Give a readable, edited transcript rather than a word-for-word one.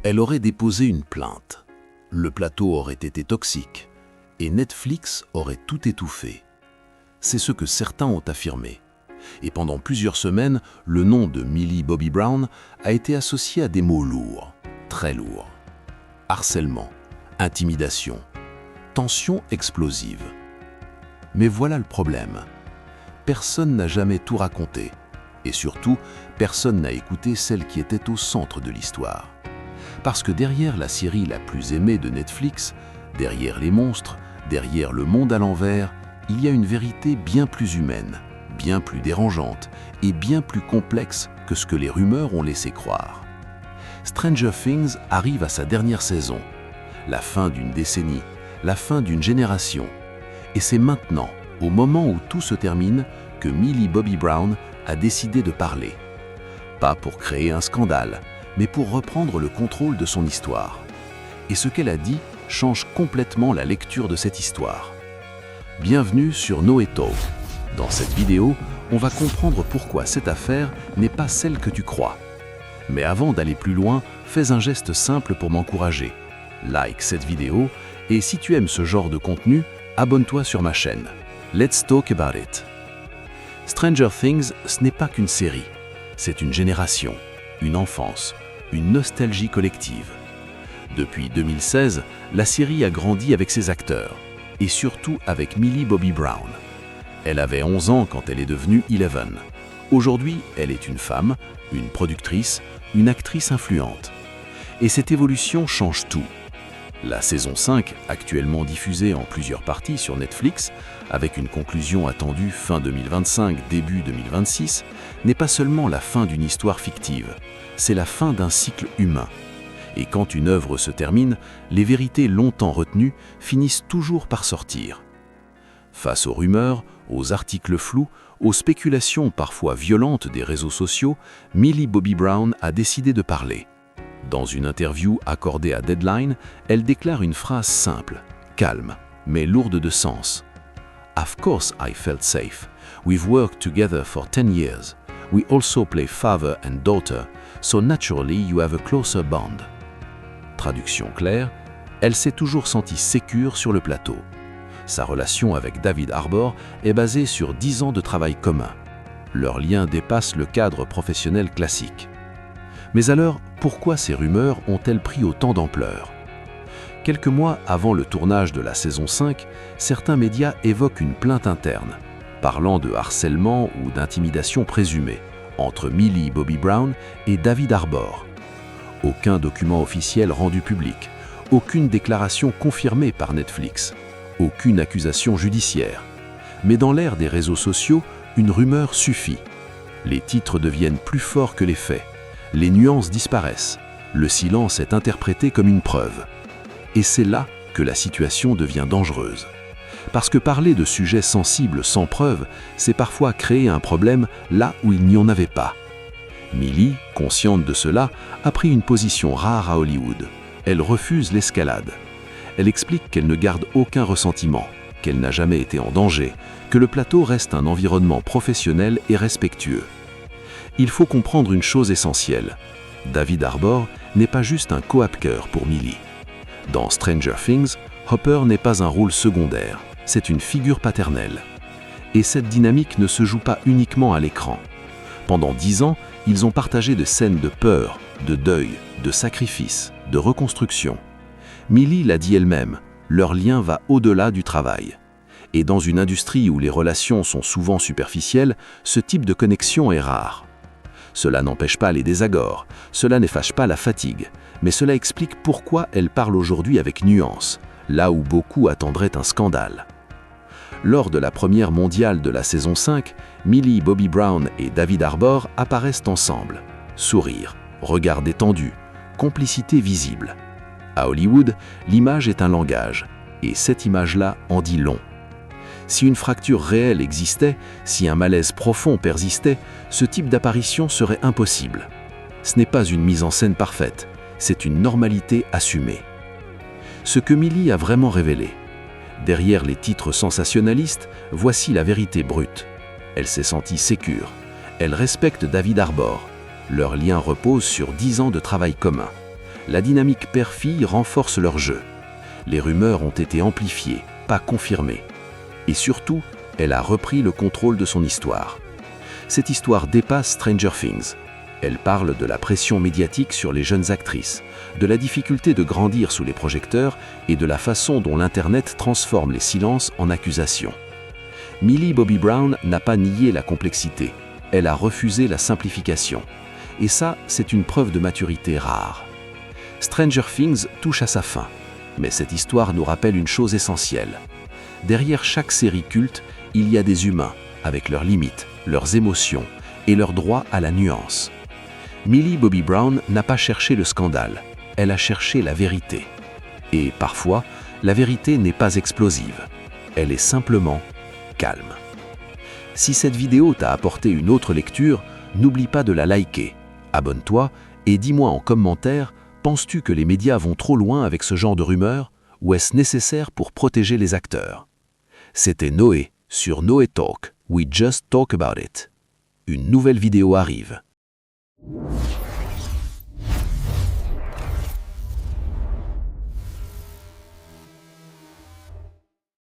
Elle aurait déposé une plainte. Le plateau aurait été toxique et Netflix aurait tout étouffé. C'est ce que certains ont affirmé. Et pendant plusieurs semaines, le nom de Millie Bobby Brown a été associé à des mots lourds, très lourds. Harcèlement, intimidation, tension explosive. Mais voilà le problème. Personne n'a jamais tout raconté. Et surtout, personne n'a écouté celle qui était au centre de l'histoire. Parce que derrière la série la plus aimée de Netflix, derrière les monstres, derrière le monde à l'envers, il y a une vérité bien plus humaine, bien plus dérangeante et bien plus complexe que ce que les rumeurs ont laissé croire. Stranger Things arrive à sa dernière saison, la fin d'une décennie, la fin d'une génération. Et c'est maintenant, au moment où tout se termine, que Millie Bobby Brown a décidé de parler. Pas pour créer un scandale, mais pour reprendre le contrôle de son histoire. Et ce qu'elle a dit change complètement la lecture de cette histoire. Bienvenue sur Noé Talk. Dans cette vidéo, on va comprendre pourquoi cette affaire n'est pas celle que tu crois. Mais avant d'aller plus loin, fais un geste simple pour m'encourager. Like cette vidéo et si tu aimes ce genre de contenu, abonne-toi sur ma chaîne. Let's talk about it. Stranger Things, ce n'est pas qu'une série. C'est une génération, une enfance, une nostalgie collective. Depuis 2016, la série a grandi avec ses acteurs, et surtout avec Millie Bobby Brown. Elle avait 11 ans quand elle est devenue Eleven. Aujourd'hui, elle est une femme, une productrice, une actrice influente. Et cette évolution change tout. La saison 5, actuellement diffusée en plusieurs parties sur Netflix, avec une conclusion attendue fin 2025, début 2026, n'est pas seulement la fin d'une histoire fictive, c'est la fin d'un cycle humain. Et quand une œuvre se termine, les vérités longtemps retenues finissent toujours par sortir. Face aux rumeurs, aux articles flous, aux spéculations parfois violentes des réseaux sociaux, Millie Bobby Brown a décidé de parler. Dans une interview accordée à Deadline, elle déclare une phrase simple, calme, mais lourde de sens. Of course I felt safe. We've worked together for 10 years. We also play father and daughter, so naturally you have a closer bond. Traduction claire, elle s'est toujours sentie sécure sur le plateau. Sa relation avec David Harbour est basée sur 10 ans de travail commun. Leur lien dépasse le cadre professionnel classique. Mais alors, pourquoi ces rumeurs ont-elles pris autant d'ampleur? Quelques mois avant le tournage de la saison 5, certains médias évoquent une plainte interne, parlant de harcèlement ou d'intimidation présumée entre Millie Bobby Brown et David Harbour. Aucun document officiel rendu public, aucune déclaration confirmée par Netflix, aucune accusation judiciaire. Mais dans l'ère des réseaux sociaux, une rumeur suffit. Les titres deviennent plus forts que les faits. Les nuances disparaissent. Le silence est interprété comme une preuve. Et c'est là que la situation devient dangereuse. Parce que parler de sujets sensibles sans preuve, c'est parfois créer un problème là où il n'y en avait pas. Millie, consciente de cela, a pris une position rare à Hollywood. Elle refuse l'escalade. Elle explique qu'elle ne garde aucun ressentiment, qu'elle n'a jamais été en danger, que le plateau reste un environnement professionnel et respectueux. Il faut comprendre une chose essentielle. David Harbour n'est pas juste un co-acteur pour Millie. Dans Stranger Things, Hopper n'est pas un rôle secondaire, c'est une figure paternelle. Et cette dynamique ne se joue pas uniquement à l'écran. Pendant 10 ans, ils ont partagé des scènes de peur, de deuil, de sacrifice, de reconstruction. Millie l'a dit elle-même, leur lien va au-delà du travail. Et dans une industrie où les relations sont souvent superficielles, ce type de connexion est rare. Cela n'empêche pas les désaccords, cela n'efface pas la fatigue, mais cela explique pourquoi elle parle aujourd'hui avec nuance, là où beaucoup attendraient un scandale. Lors de la première mondiale de la saison 5, Millie Bobby Brown et David Harbour apparaissent ensemble. Sourire, regard détendu, complicité visible. À Hollywood, l'image est un langage, et cette image-là en dit long. Si une fracture réelle existait, si un malaise profond persistait, ce type d'apparition serait impossible. Ce n'est pas une mise en scène parfaite, c'est une normalité assumée. Ce que Millie a vraiment révélé. Derrière les titres sensationnalistes, voici la vérité brute. Elle s'est sentie sécure. Elle respecte David Harbour. Leur lien repose sur 10 ans de travail commun. La dynamique père-fille renforce leur jeu. Les rumeurs ont été amplifiées, pas confirmées. Et surtout, elle a repris le contrôle de son histoire. Cette histoire dépasse Stranger Things. Elle parle de la pression médiatique sur les jeunes actrices, de la difficulté de grandir sous les projecteurs et de la façon dont l'Internet transforme les silences en accusations. Millie Bobby Brown n'a pas nié la complexité, elle a refusé la simplification. Et ça, c'est une preuve de maturité rare. Stranger Things touche à sa fin, mais cette histoire nous rappelle une chose essentielle. Derrière chaque série culte, il y a des humains, avec leurs limites, leurs émotions et leur droit à la nuance. Millie Bobby Brown n'a pas cherché le scandale, elle a cherché la vérité. Et parfois, la vérité n'est pas explosive, elle est simplement calme. Si cette vidéo t'a apporté une autre lecture, n'oublie pas de la liker, abonne-toi et dis-moi en commentaire, penses-tu que les médias vont trop loin avec ce genre de rumeurs ou est-ce nécessaire pour protéger les acteurs? C'était Noé sur Noé Talk, We Just Talk About It. Une nouvelle vidéo arrive.